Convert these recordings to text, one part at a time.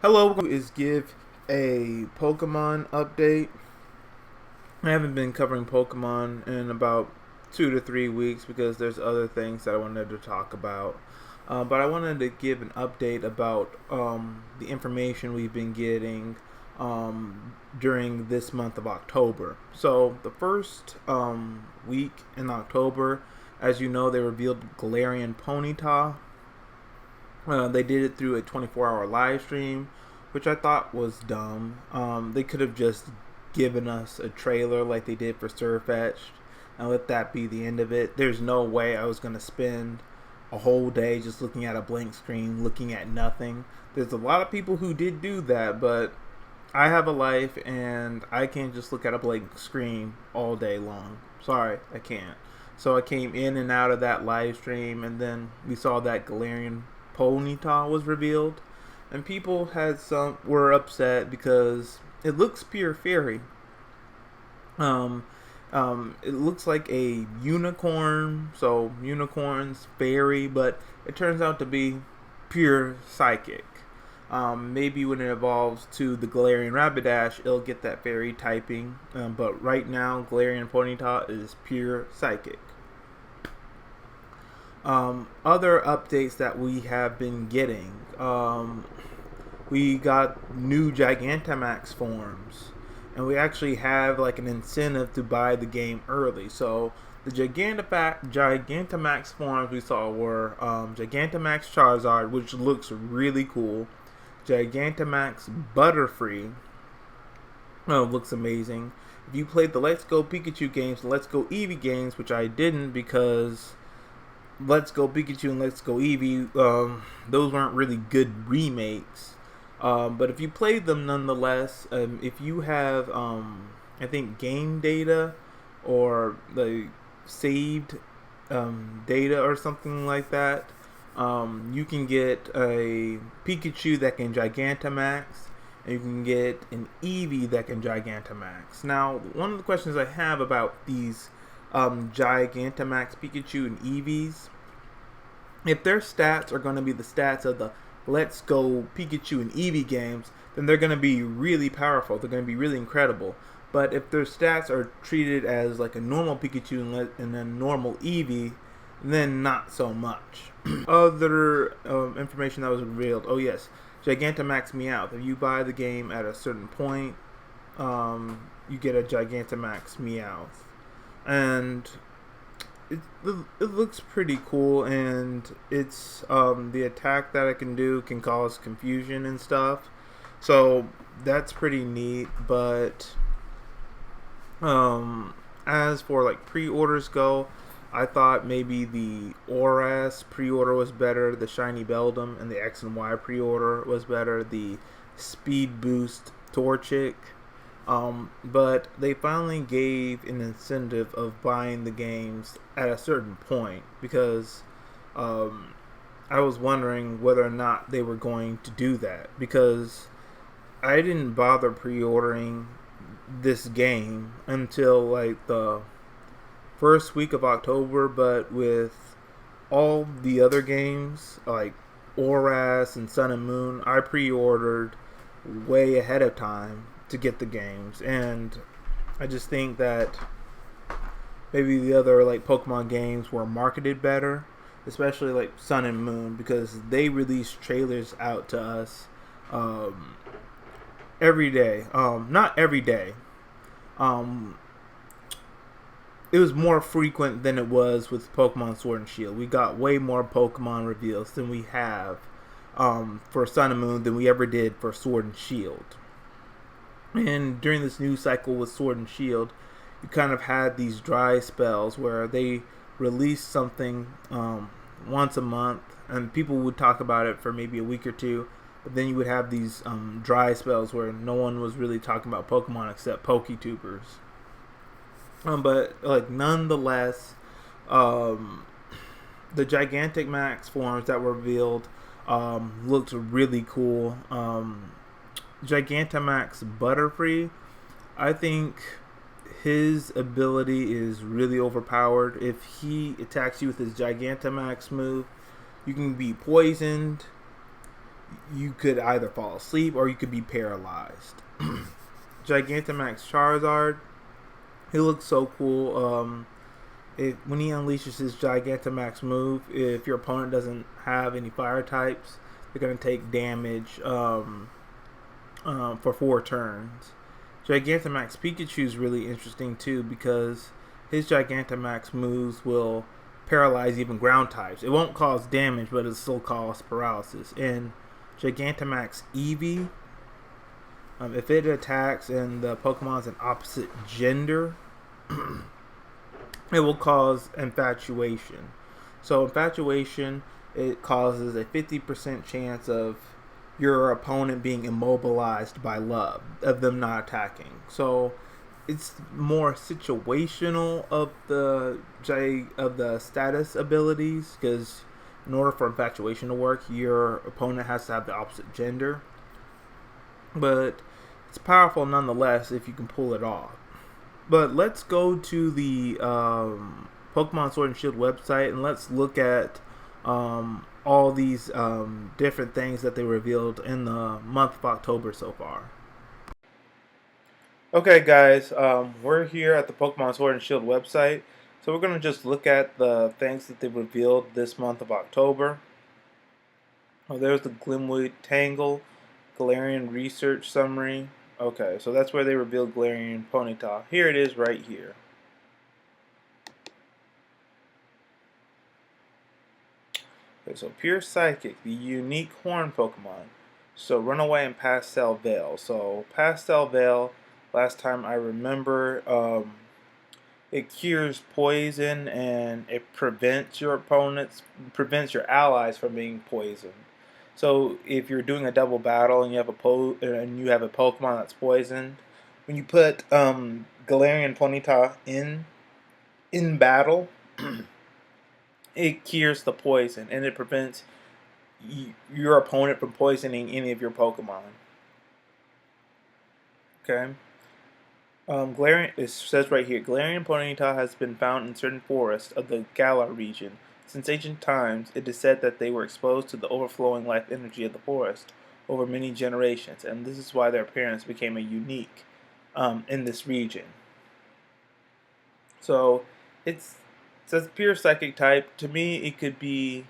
Hello, is give a Pokemon update. I haven't been covering Pokemon in about 2 to 3 weeks because there's other things that I wanted to talk about. But I wanted to give an update about the information we've been getting during this month of October. So the first week in October, as you know, they revealed Galarian Ponyta. They did it through a 24-hour live stream, which I thought was dumb. They could have just given us a trailer like they did for Surfetched and let that be the end of it. There's no way I was going to spend a whole day just looking at a blank screen, looking at nothing. There's a lot of people who did do that, but I have a life and I can't just look at a blank screen all day long. Sorry, I can't. So I came in and out of that live stream, and then we saw that Galarian Ponyta was revealed, and people were upset because it looks pure fairy. It looks like a unicorn, so unicorns, fairy, but it turns out to be pure psychic. Maybe when it evolves to the Galarian Rapidash, it'll get that fairy typing, but right now, Galarian Ponyta is pure psychic. Other updates that we have been getting. We got new Gigantamax forms, and we actually have like an incentive to buy the game early. So the Gigantamax forms we saw were Gigantamax Charizard, which looks really cool. Gigantamax Butterfree, looks amazing. If you played the Let's Go Pikachu games, Let's Go Eevee games, which I didn't because Let's Go Pikachu and Let's Go Eevee, those weren't really good remakes. But if you played them nonetheless, if you have, I think, game data or the saved data or something like that, you can get a Pikachu that can Gigantamax, and you can get an Eevee that can Gigantamax. Now, one of the questions I have about these Gigantamax Pikachu and Eevees, if their stats are going to be the stats of the Let's Go Pikachu and Eevee games, then they're going to be really powerful. They're going to be really incredible. But if their stats are treated as like a normal Pikachu and a normal Eevee, then not so much. Other information that was revealed. Oh yes, Gigantamax Meowth. If you buy the game at a certain point, you get a Gigantamax Meowth. And it looks pretty cool, and it's the attack that it can do can cause confusion and stuff, so that's pretty neat. But as for like pre-orders go, I thought maybe the Oras pre-order was better, the Shiny Beldum and the X and Y pre-order was better, the Speed Boost Torchic. But they finally gave an incentive of buying the games at a certain point, because I was wondering whether or not they were going to do that, because I didn't bother pre-ordering this game until like the first week of October, but with all the other games like Oras and Sun and Moon, I pre-ordered way ahead of time to get the games, and I just think that maybe the other like Pokemon games were marketed better, especially like Sun and Moon, because they released trailers out to us every day. Not every day. It was more frequent than it was with Pokemon Sword and Shield. We got way more Pokemon reveals than we have for Sun and Moon than we ever did for Sword and Shield. And during this new cycle with Sword and Shield, you kind of had these dry spells where they released something once a month, and people would talk about it for maybe a week or two, but then you would have these dry spells where no one was really talking about Pokemon except PokeTubers. But like nonetheless, the Gigantamax forms that were revealed looked really cool. Gigantamax Butterfree, I think his ability is really overpowered. If he attacks you with his Gigantamax move, you can be poisoned, you could either fall asleep or you could be paralyzed. Gigantamax Charizard, he looks so cool. When he unleashes his Gigantamax move, if your opponent doesn't have any fire types, they're going to take damage for 4 turns. Gigantamax Pikachu is really interesting too because his Gigantamax moves will paralyze even ground types. It won't cause damage, but it'll still cause paralysis. And Gigantamax Eevee, if it attacks and the Pokemon's an opposite gender, it will cause infatuation. So infatuation, it causes a 50% chance of your opponent being immobilized by love, of them not attacking. So it's more situational of the status abilities, because in order for infatuation to work, your opponent has to have the opposite gender. But it's powerful nonetheless if you can pull it off. But let's go to the Pokemon Sword and Shield website and let's look at all these different things that they revealed in the month of October so far. Okay, guys, we're here at the Pokemon Sword and Shield website, so we're going to just look at the things that they revealed this month of October. Oh, there's the Glimwood Tangle, Galarian Research Summary. Okay, so that's where they revealed Galarian Ponyta. Here it is right here. Okay, so Pure Psychic, the unique horn Pokemon. So Runaway and Pastel Veil. So Pastel Veil, last time I remember, it cures poison and it prevents your allies from being poisoned. So if you're doing a double battle and you have a Pokemon that's poisoned, when you put Galarian Ponyta in battle, it cures the poison and it prevents your opponent from poisoning any of your Pokemon. Okay. Galarian, it says right here, Galarian Ponyta has been found in certain forests of the Galar region. Since ancient times, it is said that they were exposed to the overflowing life energy of the forest over many generations, and this is why their appearance became unique in this region. So, it says pure psychic type. To me, it could be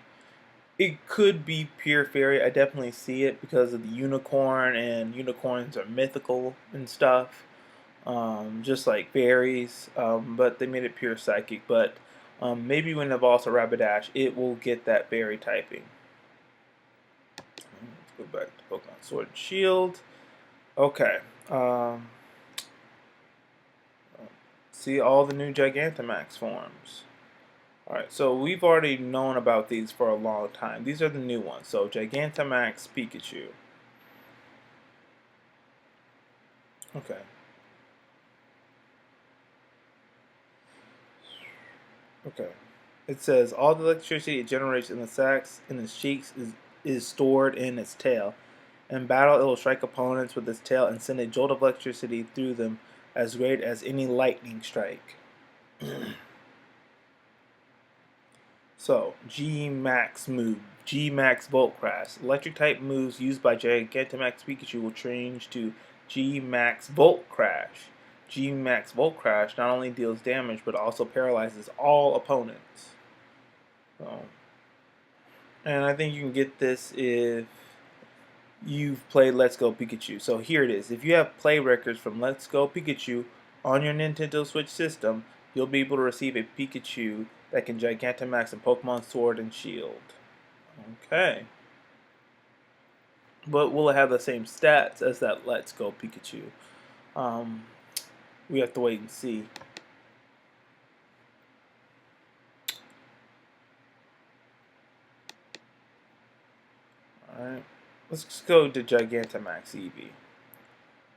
pure fairy. I definitely see it because of the unicorn, and unicorns are mythical and stuff. Just like fairies, but they made it pure psychic. But maybe when it evolves to Rapidash, it will get that fairy typing. Let's go back to Pokemon Sword and Shield. Okay. See all the new Gigantamax forms. Alright, so we've already known about these for a long time. These are the new ones. So Gigantamax Pikachu. Okay. Okay. It says all the electricity it generates in the sacs in its cheeks is stored in its tail. In battle, it will strike opponents with its tail and send a jolt of electricity through them as great as any lightning strike. So, G-Max move. G-Max Volt Crash. Electric type moves used by Gigantamax Pikachu will change to G-Max Volt Crash. G-Max Volt Crash not only deals damage but also paralyzes all opponents. So, and I think you can get this if you've played Let's Go Pikachu. So here it is. If you have play records from Let's Go Pikachu on your Nintendo Switch system, you'll be able to receive a Pikachu that can Gigantamax in Pokemon Sword and Shield. Okay. But will it have the same stats as that Let's Go Pikachu? We have to wait and see. Alright. Let's just go to Gigantamax Eevee.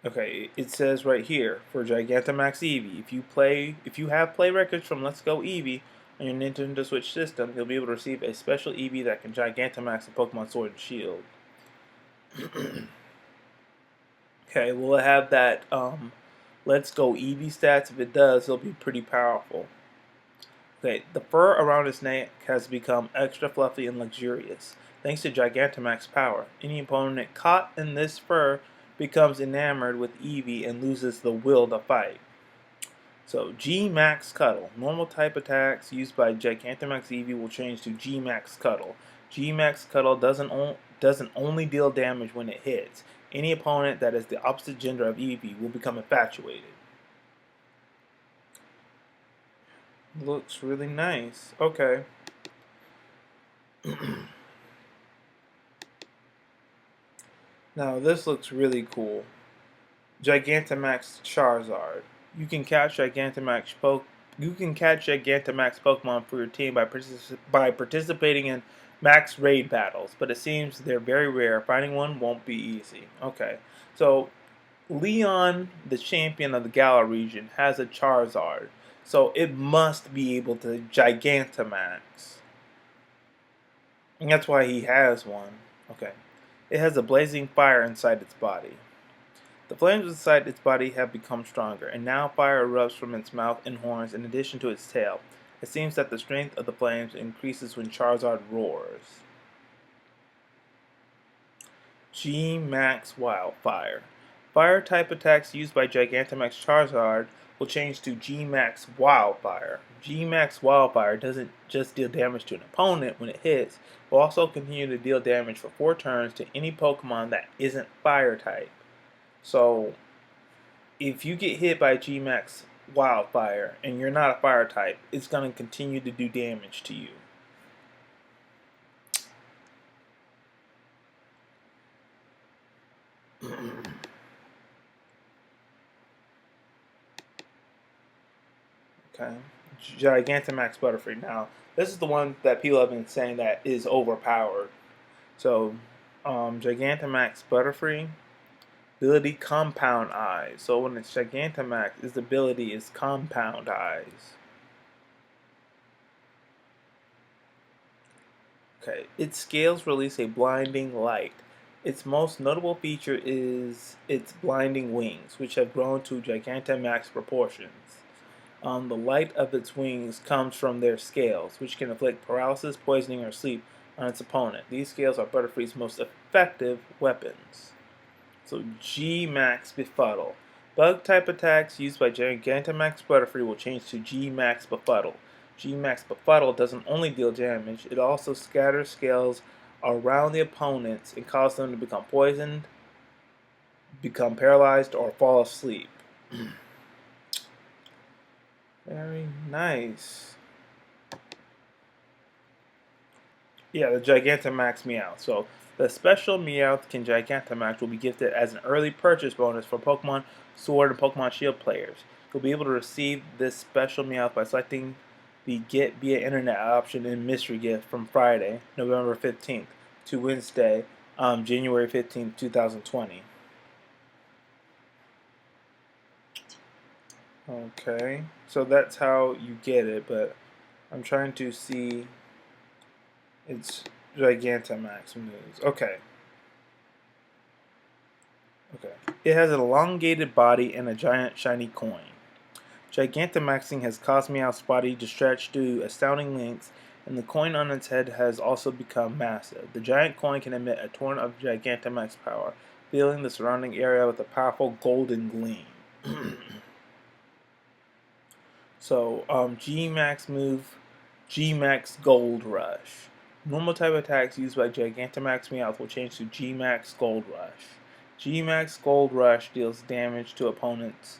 Okay, it says right here for Gigantamax Eevee, if you have play records from Let's Go Eevee on your Nintendo Switch system, you'll be able to receive a special Eevee that can Gigantamax in Pokemon Sword and Shield. Okay, will it have that Let's Go Eevee stats? If it does, it'll be pretty powerful. Okay, the fur around its neck has become extra fluffy and luxurious, thanks to Gigantamax's power. Any opponent caught in this fur becomes enamored with Eevee and loses the will to fight. So, G-Max Cuddle. Normal type attacks used by Gigantamax Eevee will change to G-Max Cuddle. G-Max Cuddle doesn't only deal damage when it hits. Any opponent that is the opposite gender of Eevee will become infatuated. Looks really nice. Okay. Now this looks really cool. Gigantamax Charizard. You can catch Gigantamax Pokemon for your team by participating in max raid battles, but it seems they're very rare. Finding one won't be easy. Okay, so Leon, the champion of the Galar region, has a Charizard, so it must be able to Gigantamax, and that's why he has one. Okay, it has a blazing fire inside its body. The flames inside its body have become stronger, and now fire erupts from its mouth and horns in addition to its tail. It seems that the strength of the flames increases when Charizard roars. G-Max Wildfire. Fire type attacks used by Gigantamax Charizard will change to G-Max Wildfire. G-Max Wildfire doesn't just deal damage to an opponent when it hits, it will also continue to deal damage for 4 turns to any Pokemon that isn't fire type. So, if you get hit by G-Max Wildfire and you're not a fire type, it's going to continue to do damage to you. Okay. Gigantamax Butterfree. Now, this is the one that people have been saying that is overpowered. So, Gigantamax Butterfree. Ability Compound Eyes. So when it's Gigantamax, its ability is Compound Eyes. Okay, its scales release a blinding light. Its most notable feature is its blinding wings, which have grown to Gigantamax proportions. The light of its wings comes from their scales, which can inflict paralysis, poisoning, or sleep on its opponent. These scales are Butterfree's most effective weapons. So G-Max Befuddle. Bug type attacks used by Gigantamax Butterfree will change to G-Max Befuddle. G-Max Befuddle doesn't only deal damage, it also scatters scales around the opponents and causes them to become poisoned, become paralyzed, or fall asleep. Very nice. Yeah, the Gigantamax Meowth. So the special Meowthkin Gigantamax will be gifted as an early purchase bonus for Pokemon Sword and Pokemon Shield players. You'll be able to receive this special Meowth by selecting the Get via Internet option in Mystery Gift from Friday, November 15th, to Wednesday, January 15th, 2020. Okay, so that's how you get it, but I'm trying to see its Gigantamax moves. Okay. Okay. It has an elongated body and a giant shiny coin. Gigantamaxing has caused Meowth's body to stretch to astounding lengths, and the coin on its head has also become massive. The giant coin can emit a torrent of Gigantamax power, filling the surrounding area with a powerful golden gleam. So, G-Max move, G-Max Gold Rush. Normal type attacks used by Gigantamax Meowth will change to G-Max Gold Rush. G-Max Gold Rush deals damage to opponents,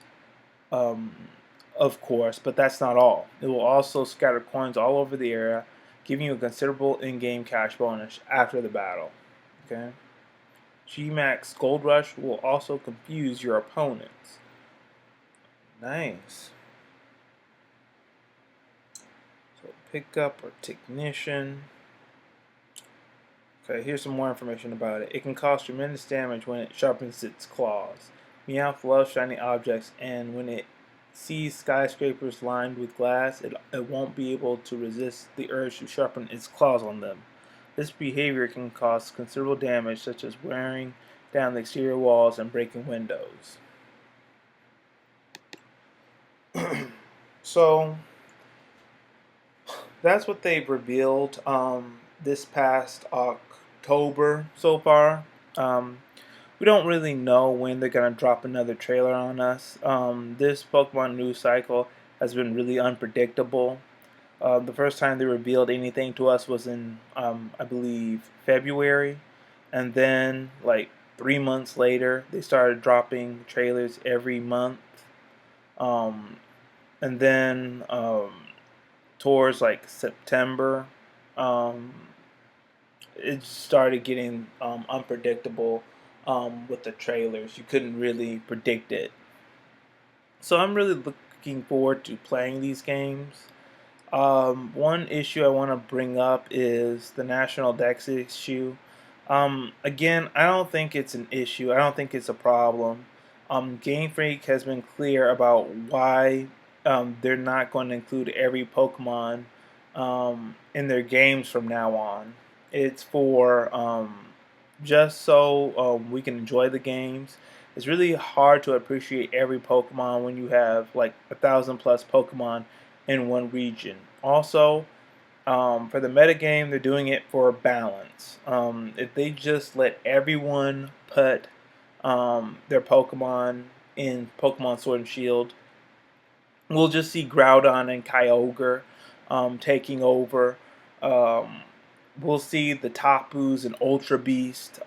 of course, but that's not all. It will also scatter coins all over the area, giving you a considerable in-game cash bonus after the battle. Okay. G-Max Gold Rush will also confuse your opponents. Nice. So pickup or technician. Okay, here's some more information about it. It can cause tremendous damage when it sharpens its claws. Meowth loves shiny objects, and when it sees skyscrapers lined with glass, it won't be able to resist the urge to sharpen its claws on them. This behavior can cause considerable damage, such as wearing down the exterior walls and breaking windows. So, That's what they've revealed this past October so far. Um, we don't really know when they're gonna drop another trailer on us. This Pokemon news cycle has been really unpredictable. The first time they revealed anything to us was in, I believe, February, and then like 3 months later, they started dropping trailers every month. Um, and then towards like September, um, it started getting unpredictable with the trailers. You couldn't really predict it. So I'm really looking forward to playing these games. One issue I want to bring up is the National Dex issue. Again, I don't think it's an issue. I don't think it's a problem. Game Freak has been clear about why they're not going to include every Pokemon in their games from now on. It's for just so we can enjoy the games. It's really hard to appreciate every Pokemon when you have like 1,000+ Pokemon in one region. Also, for the metagame, they're doing it for balance. If they just let everyone put their Pokemon in Pokemon Sword and Shield, we'll just see Groudon and Kyogre taking over. Um, we'll see the Tapus and Ultra Beast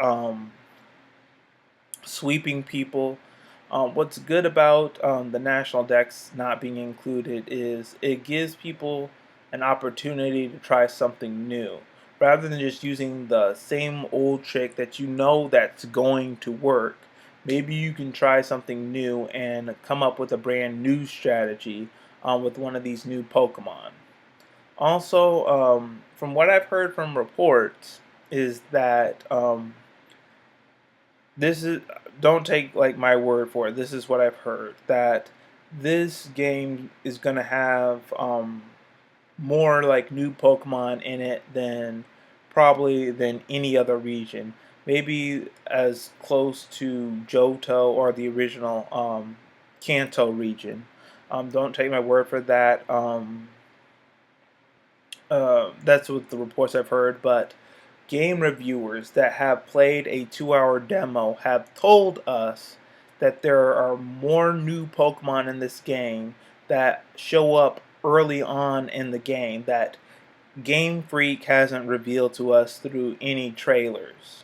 sweeping people. What's good about the national decks not being included is it gives people an opportunity to try something new rather than just using the same old trick that you know that's going to work. Maybe you can try something new and come up with a brand new strategy with one of these new Pokemon. Also, from what I've heard from reports, is that this is, don't take like my word for it. This is what I've heard, that this game is gonna have more like new Pokemon in it than probably than any other region. Maybe as close to Johto or the original Kanto region. Don't take my word for that. That's what the reports I've heard, but game reviewers that have played a 2 hour demo have told us that there are more new Pokemon in this game that show up early on in the game that Game Freak hasn't revealed to us through any trailers.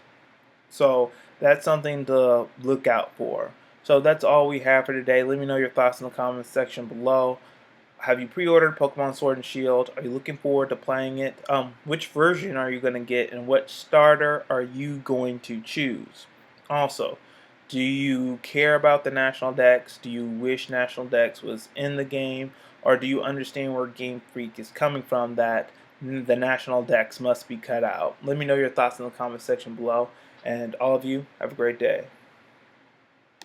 So that's something to look out for. So that's all we have for today. Let me know your thoughts in the comments section below. Have you pre-ordered Pokemon Sword and Shield? Are you looking forward to playing it? Which version are you going to get, and what starter are you going to choose? Also, do you care about the National Dex? Do you wish National Dex was in the game, or do you understand where Game Freak is coming from that the National Dex must be cut out? Let me know your thoughts in the comment section below, and all of you have a great day.